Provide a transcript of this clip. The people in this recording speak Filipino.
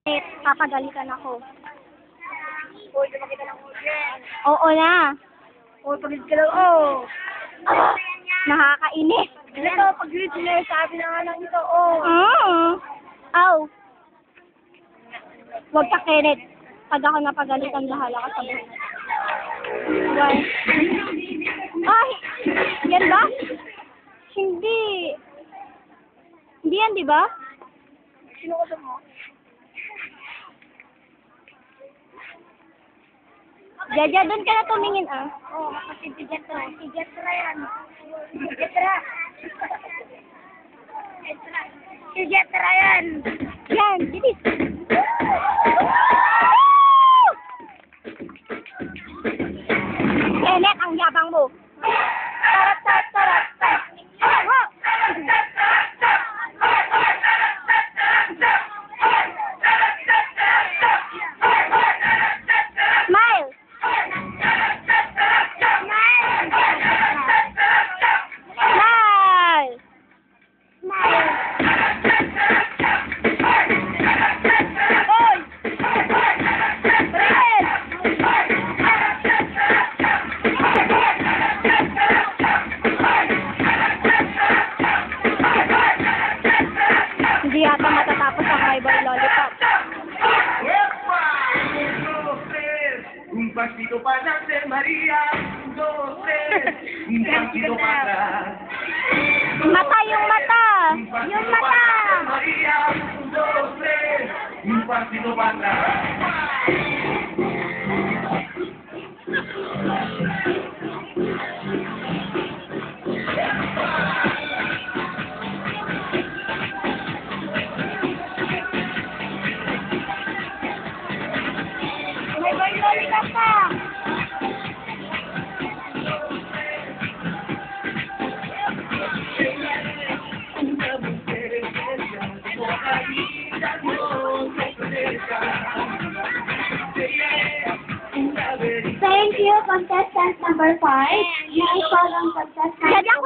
Papagalitan ako. Uy, di makita ng audience. Oo na. Uy, pagod ka lang, oh. Nakakainis. Ito, pag-read nila, sabi na nga lang ito, oh. Aw. Huwag ka, Kenneth. Pag ako napagalitan, bahala ka sa buhay. Why? Ay! Yan ba? Hindi. Hindi yan, di ba? Sino ka mo? Jaja, doon ka na tumingin, ah. Oh, kasi si Jetra. Si Jetra yan. Si Jetra. Si Jetra yan. Yan, bilis. Kenneth, ang yabang mo. Smile. Smile. Oy! Hindi yata matatapos ang My Boy Lollipop. Un pasito para adelante, María, un, dos, tres, un pasito para atrás. Mata yung mata. Un pasito Yung para mata. adelante, María, un, dos, tres, un pasito para atrás. May bayloli ka pa. Thank you, contestant number 5. Yung ikaw ang contestant.